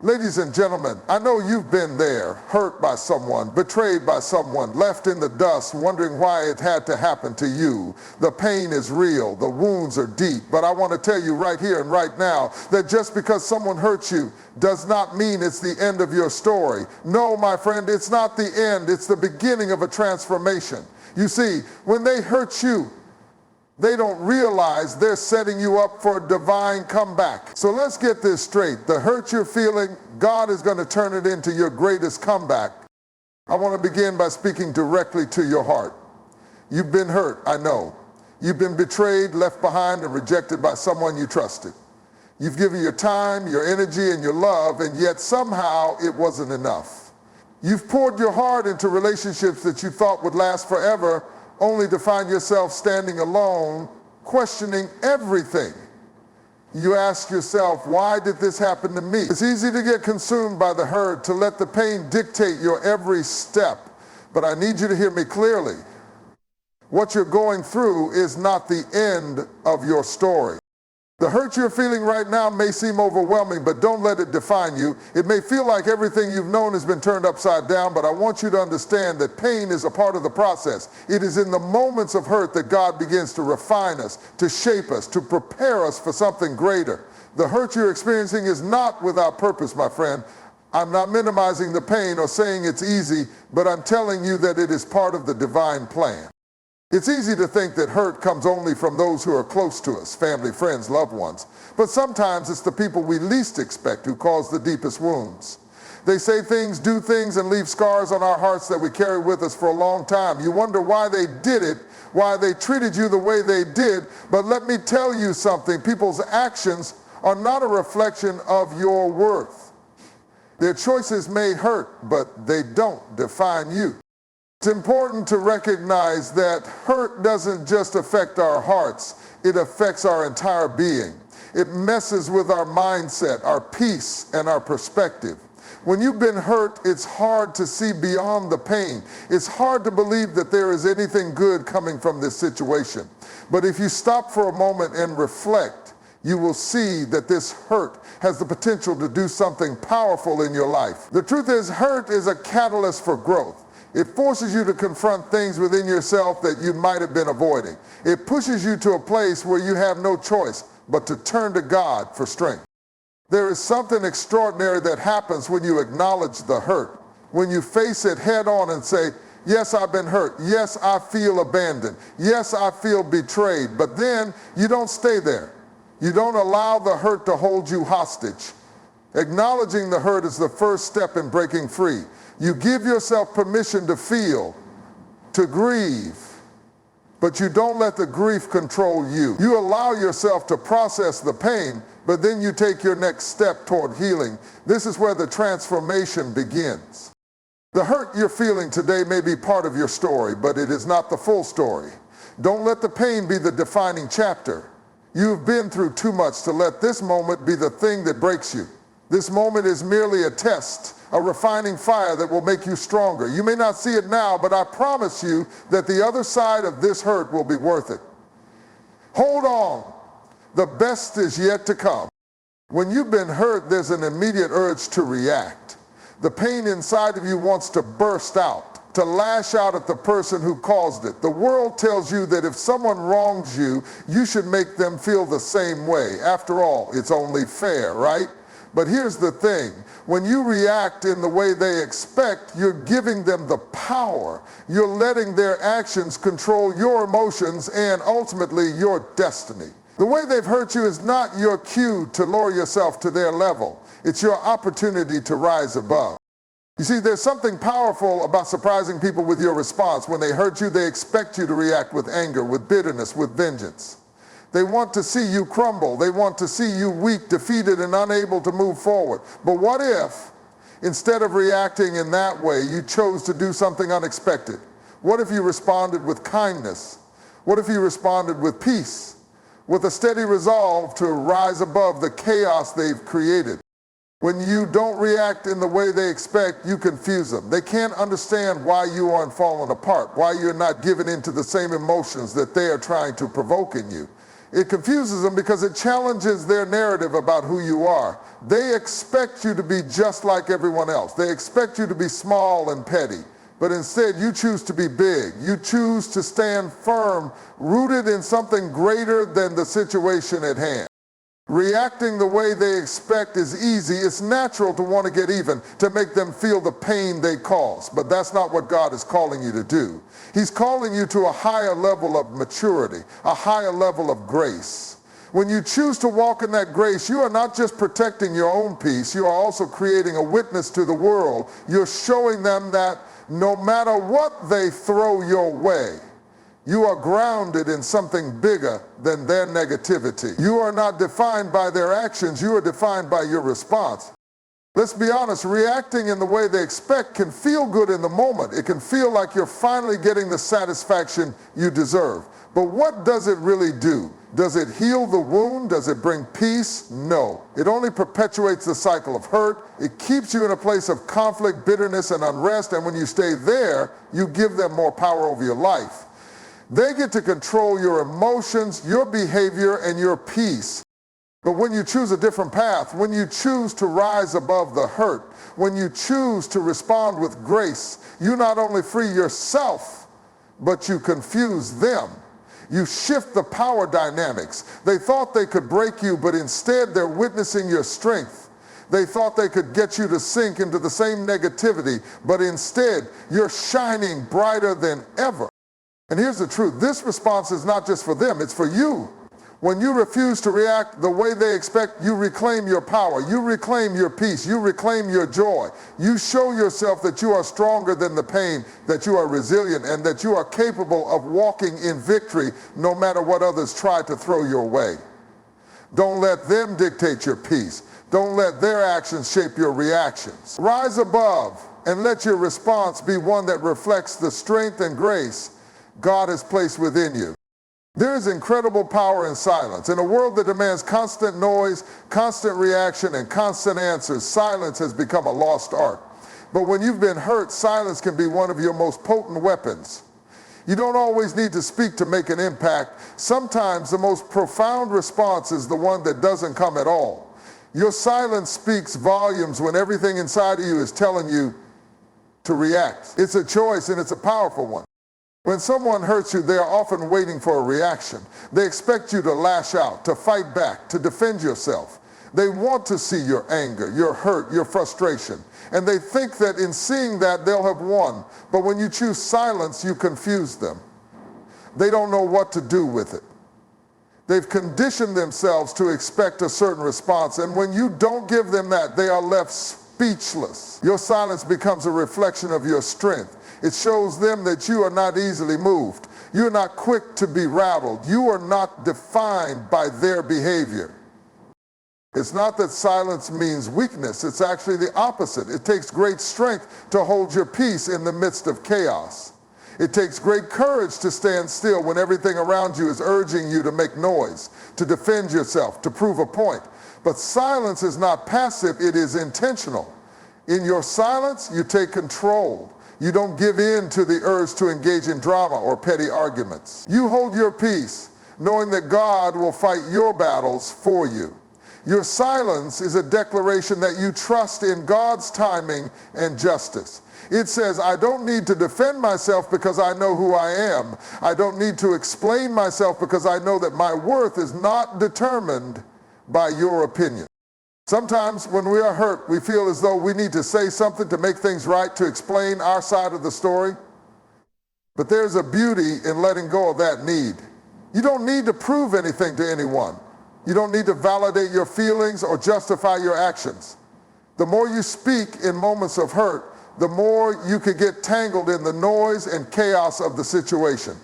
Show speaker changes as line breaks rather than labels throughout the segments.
Ladies and gentlemen, I know you've been there, hurt by someone, betrayed by someone, left in the dust, wondering why it had to happen to you. The pain is real, the wounds are deep, but I want to tell you right here and right now that just because someone hurts you does not mean it's the end of your story. No, my friend, it's not the end, it's the beginning of a transformation. You see, when they hurt you, they don't realize they're setting you up for a divine comeback. So let's get this straight. The hurt you're feeling, God is going to turn it into your greatest comeback. I want to begin by speaking directly to your heart. You've been hurt, I know. You've been betrayed, left behind, and rejected by someone you trusted. You've given your time, your energy, and your love, and yet somehow it wasn't enough. You've poured your heart into relationships that you thought would last forever, only to find yourself standing alone, questioning everything. You ask yourself, why did this happen to me? It's easy to get consumed by the hurt, to let the pain dictate your every step. But I need you to hear me clearly. What you're going through is not the end of your story. The hurt you're feeling right now may seem overwhelming, but don't let it define you. It may feel like everything you've known has been turned upside down, but I want you to understand that pain is a part of the process. It is in the moments of hurt that God begins to refine us, to shape us, to prepare us for something greater. The hurt you're experiencing is not without purpose, my friend. I'm not minimizing the pain or saying it's easy, but I'm telling you that it is part of the divine plan. It's easy to think that hurt comes only from those who are close to us, family, friends, loved ones. But sometimes it's the people we least expect who cause the deepest wounds. They say things, do things, and leave scars on our hearts that we carry with us for a long time. You wonder why they did it, why they treated you the way they did. But let me tell you something, people's actions are not a reflection of your worth. Their choices may hurt, but they don't define you. It's important to recognize that hurt doesn't just affect our hearts, it affects our entire being. It messes with our mindset, our peace, and our perspective. When you've been hurt, it's hard to see beyond the pain. It's hard to believe that there is anything good coming from this situation. But if you stop for a moment and reflect, you will see that this hurt has the potential to do something powerful in your life. The truth is, hurt is a catalyst for growth. It forces you to confront things within yourself that you might have been avoiding. It pushes you to a place where you have no choice but to turn to God for strength. There is something extraordinary that happens when you acknowledge the hurt, when you face it head on and say, yes, I've been hurt. Yes, I feel abandoned. Yes, I feel betrayed. But then you don't stay there. You don't allow the hurt to hold you hostage. Acknowledging the hurt is the first step in breaking free. You give yourself permission to feel, to grieve, but you don't let the grief control you. You allow yourself to process the pain, but then you take your next step toward healing. This is where the transformation begins. The hurt you're feeling today may be part of your story, but it is not the full story. Don't let the pain be the defining chapter. You've been through too much to let this moment be the thing that breaks you. This moment is merely a test, a refining fire that will make you stronger. You may not see it now, but I promise you that the other side of this hurt will be worth it. Hold on. The best is yet to come. When you've been hurt, there's an immediate urge to react. The pain inside of you wants to burst out, to lash out at the person who caused it. The world tells you that if someone wrongs you, you should make them feel the same way. After all, it's only fair, right? But here's the thing, when you react in the way they expect, you're giving them the power. You're letting their actions control your emotions and ultimately your destiny. The way they've hurt you is not your cue to lower yourself to their level. It's your opportunity to rise above. You see, there's something powerful about surprising people with your response. When they hurt you, they expect you to react with anger, with bitterness, with vengeance. They want to see you crumble. They want to see you weak, defeated, and unable to move forward. But what if, instead of reacting in that way, you chose to do something unexpected? What if you responded with kindness? What if you responded with peace, with a steady resolve to rise above the chaos they've created? When you don't react in the way they expect, you confuse them. They can't understand why you aren't falling apart, why you're not giving in to the same emotions that they are trying to provoke in you. It confuses them because it challenges their narrative about who you are. They expect you to be just like everyone else. They expect you to be small and petty. But instead, you choose to be big. You choose to stand firm, rooted in something greater than the situation at hand. Reacting the way they expect is easy. It's natural to want to get even, to make them feel the pain they cause. But that's not what God is calling you to do. He's calling you to a higher level of maturity, a higher level of grace. When you choose to walk in that grace, you are not just protecting your own peace, you are also creating a witness to the world. You're showing them that no matter what they throw your way, you are grounded in something bigger than their negativity. You are not defined by their actions, you are defined by your response. Let's be honest, reacting in the way they expect can feel good in the moment. It can feel like you're finally getting the satisfaction you deserve. But what does it really do? Does it heal the wound? Does it bring peace? No. It only perpetuates the cycle of hurt. It keeps you in a place of conflict, bitterness, and unrest. And when you stay there, you give them more power over your life. They get to control your emotions, your behavior, and your peace. But when you choose a different path, when you choose to rise above the hurt, when you choose to respond with grace, you not only free yourself, but you confuse them. You shift the power dynamics. They thought they could break you, but instead they're witnessing your strength. They thought they could get you to sink into the same negativity, but instead you're shining brighter than ever. And here's the truth, this response is not just for them, it's for you. When you refuse to react the way they expect, you reclaim your power, you reclaim your peace, you reclaim your joy. You show yourself that you are stronger than the pain, that you are resilient, and that you are capable of walking in victory no matter what others try to throw your way. Don't let them dictate your peace. Don't let their actions shape your reactions. Rise above and let your response be one that reflects the strength and grace God has placed within you. There is incredible power in silence. In a world that demands constant noise, constant reaction, and constant answers, silence has become a lost art. But when you've been hurt, silence can be one of your most potent weapons. You don't always need to speak to make an impact. Sometimes the most profound response is the one that doesn't come at all. Your silence speaks volumes when everything inside of you is telling you to react. It's a choice, and it's a powerful one. When someone hurts you, they are often waiting for a reaction. They expect you to lash out, to fight back, to defend yourself. They want to see your anger, your hurt, your frustration. And they think that in seeing that, they'll have won. But when you choose silence, you confuse them. They don't know what to do with it. They've conditioned themselves to expect a certain response. And when you don't give them that, they are left speechless. Your silence becomes a reflection of your strength. It shows them that you are not easily moved. You're not quick to be rattled. You are not defined by their behavior. It's not that silence means weakness. It's actually the opposite. It takes great strength to hold your peace in the midst of chaos. It takes great courage to stand still when everything around you is urging you to make noise, to defend yourself, to prove a point. But silence is not passive, it is intentional. In your silence, you take control. You don't give in to the urge to engage in drama or petty arguments. You hold your peace, knowing that God will fight your battles for you. Your silence is a declaration that you trust in God's timing and justice. It says, I don't need to defend myself because I know who I am. I don't need to explain myself because I know that my worth is not determined by your opinion. Sometimes when we are hurt, we feel as though we need to say something to make things right, to explain our side of the story. But there's a beauty in letting go of that need. You don't need to prove anything to anyone. You don't need to validate your feelings or justify your actions. The more you speak in moments of hurt, the more you could get tangled in the noise and chaos of the situation.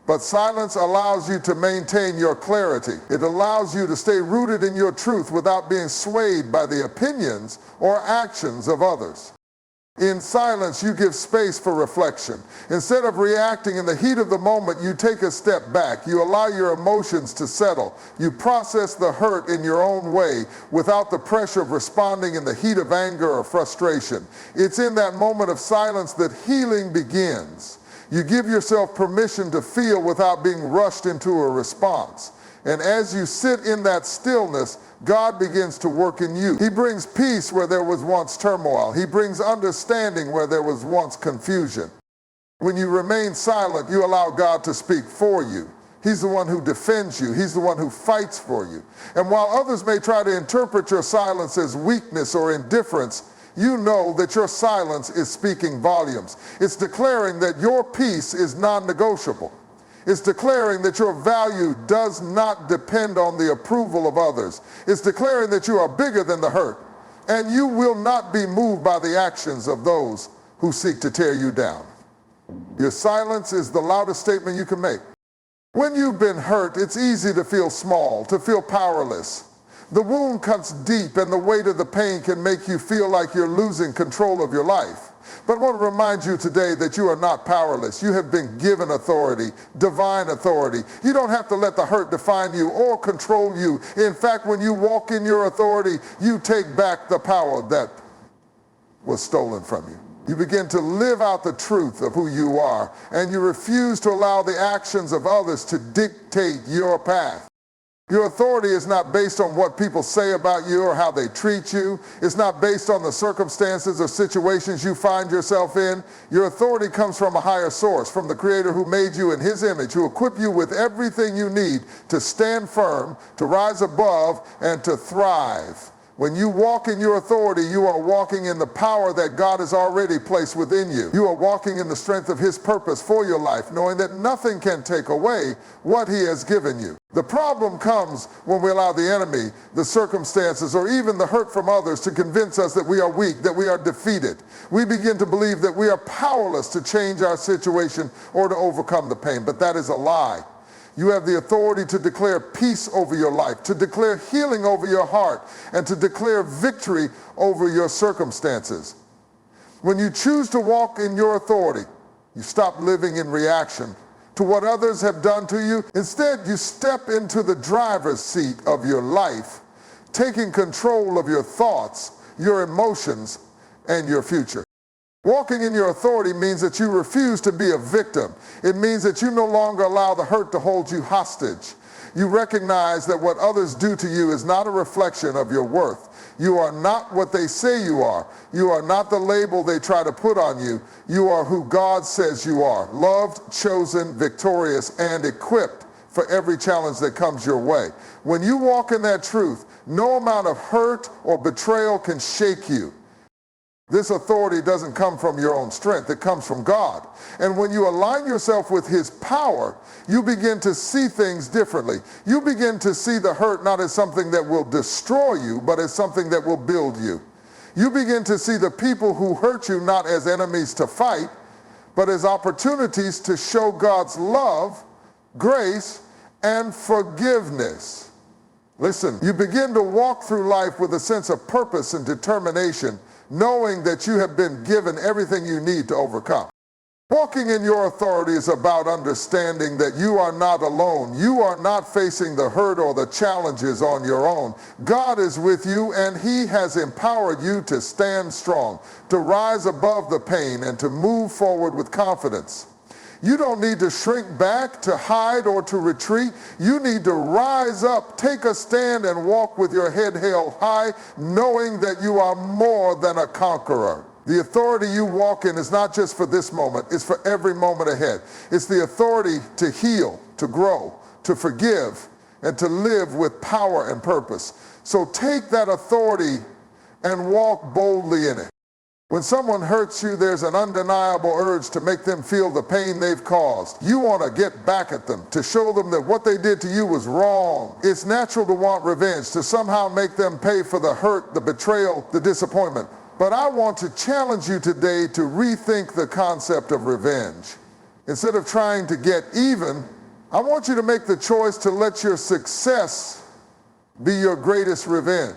But silence allows you to maintain your clarity. It allows you to stay rooted in your truth without being swayed by the opinions or actions of others. In silence, you give space for reflection. Instead of reacting in the heat of the moment, you take a step back. You allow your emotions to settle. You process the hurt in your own way without the pressure of responding in the heat of anger or frustration. It's in that moment of silence that healing begins. You give yourself permission to feel without being rushed into a response. And as you sit in that stillness, God begins to work in you. He brings peace where there was once turmoil. He brings understanding where there was once confusion. When you remain silent, you allow God to speak for you. He's the one who defends you. He's the one who fights for you. And while others may try to interpret your silence as weakness or indifference, you know that your silence is speaking volumes. It's declaring that your peace is non-negotiable. It's declaring that your value does not depend on the approval of others. It's declaring that you are bigger than the hurt, and you will not be moved by the actions of those who seek to tear you down. Your silence is the loudest statement you can make. When you've been hurt, it's easy to feel small, to feel powerless. The wound cuts deep, and the weight of the pain can make you feel like you're losing control of your life. But I want to remind you today that you are not powerless. You have been given authority, divine authority. You don't have to let the hurt define you or control you. In fact, when you walk in your authority, you take back the power that was stolen from you. You begin to live out the truth of who you are, and you refuse to allow the actions of others to dictate your path. Your authority is not based on what people say about you or how they treat you. It's not based on the circumstances or situations you find yourself in. Your authority comes from a higher source, from the Creator who made you in His image, who equipped you with everything you need to stand firm, to rise above, and to thrive. When you walk in your authority, you are walking in the power that God has already placed within you. You are walking in the strength of His purpose for your life, knowing that nothing can take away what He has given you. The problem comes when we allow the enemy, the circumstances, or even the hurt from others to convince us that we are weak, that we are defeated. We begin to believe that we are powerless to change our situation or to overcome the pain, but that is a lie. You have the authority to declare peace over your life, to declare healing over your heart, and to declare victory over your circumstances. When you choose to walk in your authority, you stop living in reaction to what others have done to you. Instead, you step into the driver's seat of your life, taking control of your thoughts, your emotions, and your future. Walking in your authority means that you refuse to be a victim. It means that you no longer allow the hurt to hold you hostage. You recognize that what others do to you is not a reflection of your worth. You are not what they say you are. You are not the label they try to put on you. You are who God says you are, loved, chosen, victorious, and equipped for every challenge that comes your way. When you walk in that truth, no amount of hurt or betrayal can shake you. This authority doesn't come from your own strength, it comes from God. And when you align yourself with His power, you begin to see things differently. You begin to see the hurt not as something that will destroy you, but as something that will build you. You begin to see the people who hurt you not as enemies to fight, but as opportunities to show God's love, grace, and forgiveness. Listen, you begin to walk through life with a sense of purpose and determination, knowing that you have been given everything you need to overcome. Walking in your authority is about understanding that you are not alone. You are not facing the hurt or the challenges on your own. God is with you, and He has empowered you to stand strong, to rise above the pain, and to move forward with confidence. You don't need to shrink back, to hide, or to retreat. You need to rise up, take a stand, and walk with your head held high, knowing that you are more than a conqueror. The authority you walk in is not just for this moment, it's for every moment ahead. It's the authority to heal, to grow, to forgive, and to live with power and purpose. So take that authority and walk boldly in it. When someone hurts you, there's an undeniable urge to make them feel the pain they've caused. You want to get back at them, to show them that what they did to you was wrong. It's natural to want revenge, to somehow make them pay for the hurt, the betrayal, the disappointment. But I want to challenge you today to rethink the concept of revenge. Instead of trying to get even, I want you to make the choice to let your success be your greatest revenge.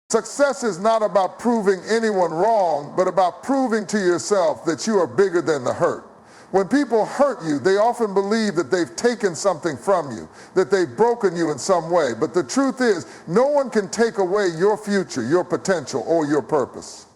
Success is not about proving anyone wrong, but about proving to yourself that you are bigger than the hurt. When people hurt you, they often believe that they've taken something from you, that they've broken you in some way. But the truth is, no one can take away your future, your potential, or your purpose.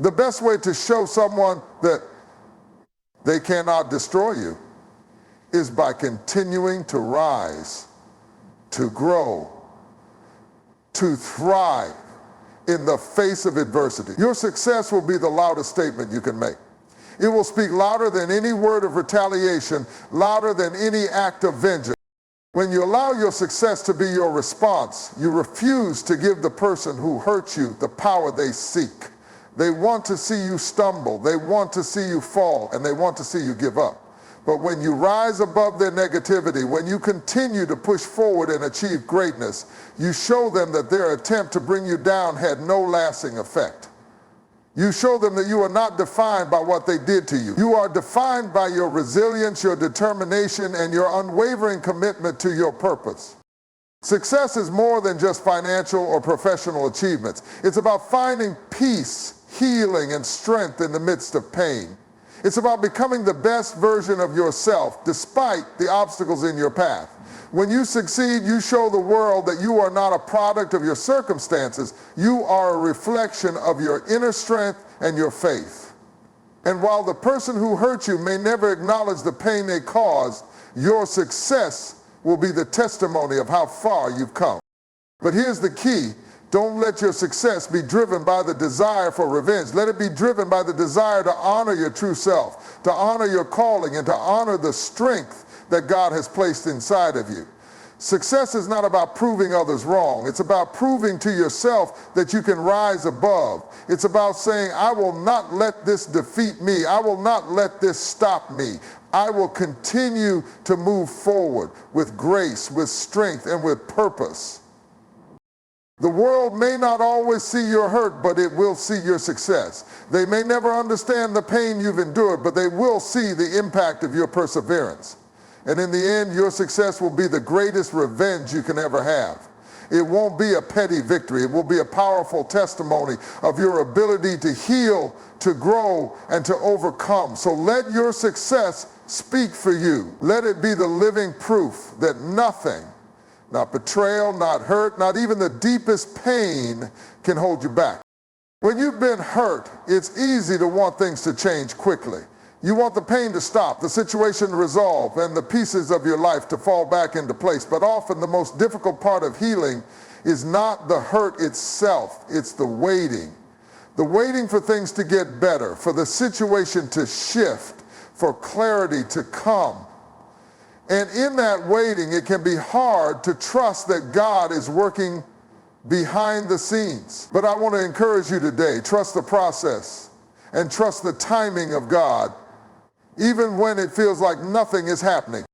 The best way to show someone that they cannot destroy you is by continuing to rise, to grow, to thrive in the face of adversity. Your success will be the loudest statement you can make. It will speak louder than any word of retaliation, louder than any act of vengeance. When you allow your success to be your response, you refuse to give the person who hurt you the power they seek. They want to see you stumble, they want to see you fall, and they want to see you give up. But when you rise above their negativity, when you continue to push forward and achieve greatness, you show them that their attempt to bring you down had no lasting effect. You show them that you are not defined by what they did to you. You are defined by your resilience, your determination, and your unwavering commitment to your purpose. Success is more than just financial or professional achievements. It's about finding peace, healing, and strength in the midst of pain. It's about becoming the best version of yourself despite the obstacles in your path. When you succeed, you show the world that you are not a product of your circumstances. You are a reflection of your inner strength and your faith. And while the person who hurt you may never acknowledge the pain they caused, your success will be the testimony of how far you've come. But here's the key. Don't let your success be driven by the desire for revenge. Let it be driven by the desire to honor your true self, to honor your calling, and to honor the strength that God has placed inside of you. Success is not about proving others wrong. It's about proving to yourself that you can rise above. It's about saying, I will not let this defeat me. I will not let this stop me. I will continue to move forward with grace, with strength, and with purpose. The world may not always see your hurt, but it will see your success. They may never understand the pain you've endured, but they will see the impact of your perseverance. And in the end, your success will be the greatest revenge you can ever have. It won't be a petty victory. It will be a powerful testimony of your ability to heal, to grow, and to overcome. So let your success speak for you. Let it be the living proof that nothing, not betrayal, not hurt, not even the deepest pain can hold you back. When you've been hurt, it's easy to want things to change quickly. You want the pain to stop, the situation to resolve, and the pieces of your life to fall back into place. But often the most difficult part of healing is not the hurt itself, it's the waiting. The waiting for things to get better, for the situation to shift, for clarity to come. And in that waiting, it can be hard to trust that God is working behind the scenes. But I want to encourage you today, trust the process and trust the timing of God, even when it feels like nothing is happening.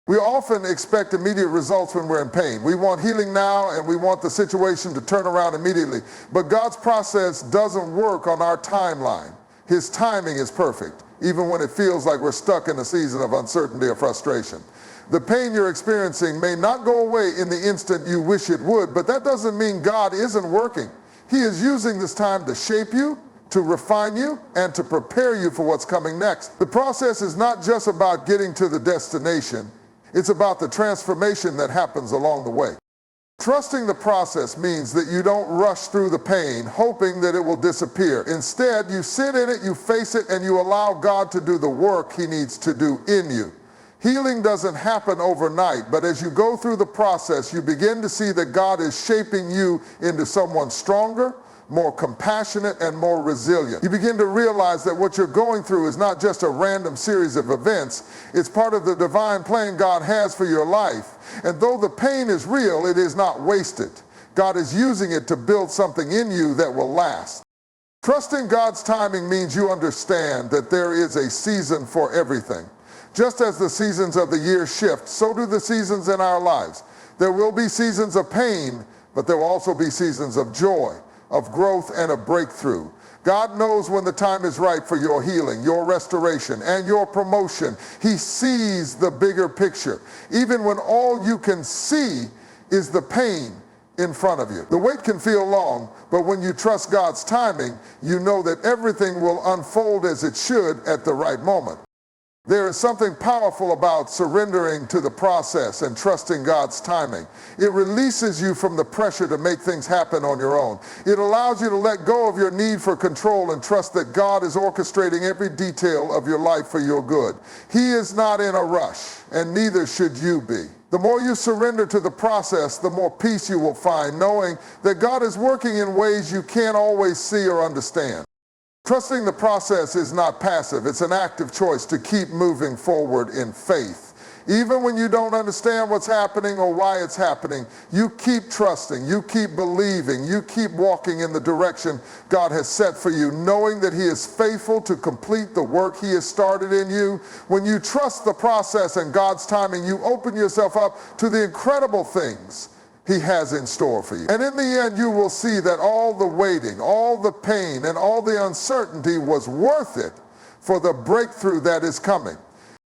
We often expect immediate results when we're in pain. We want healing now, and we want the situation to turn around immediately. But God's process doesn't work on our timeline. His timing is perfect, even when it feels like we're stuck in a season of uncertainty or frustration. The pain you're experiencing may not go away in the instant you wish it would, but that doesn't mean God isn't working. He is using this time to shape you, to refine you, and to prepare you for what's coming next. The process is not just about getting to the destination. It's about the transformation that happens along the way. Trusting the process means that you don't rush through the pain, hoping that it will disappear. Instead, you sit in it, you face it, and you allow God to do the work He needs to do in you. Healing doesn't happen overnight, but as you go through the process, you begin to see that God is shaping you into someone stronger, more compassionate, and more resilient. You begin to realize that what you're going through is not just a random series of events. It's part of the divine plan God has for your life. And though the pain is real, it is not wasted. God is using it to build something in you that will last. Trusting God's timing means you understand that there is a season for everything. Just as the seasons of the year shift, so do the seasons in our lives. There will be seasons of pain, but there will also be seasons of joy, of growth, and of breakthrough. God knows when the time is right for your healing, your restoration, and your promotion. He sees the bigger picture, even when all you can see is the pain in front of you. The wait can feel long, but when you trust God's timing, you know that everything will unfold as it should at the right moment. There is something powerful about surrendering to the process and trusting God's timing. It releases you from the pressure to make things happen on your own. It allows you to let go of your need for control and trust that God is orchestrating every detail of your life for your good. He is not in a rush, and neither should you be. The more you surrender to the process, the more peace you will find, knowing that God is working in ways you can't always see or understand. Trusting the process is not passive. It's an active choice to keep moving forward in faith. Even when you don't understand what's happening or why it's happening, you keep trusting, you keep believing, you keep walking in the direction God has set for you, knowing that He is faithful to complete the work He has started in you. When you trust the process and God's timing, you open yourself up to the incredible things He has in store for you. And in the end, you will see that all the waiting, all the pain, and all the uncertainty was worth it for the breakthrough that is coming.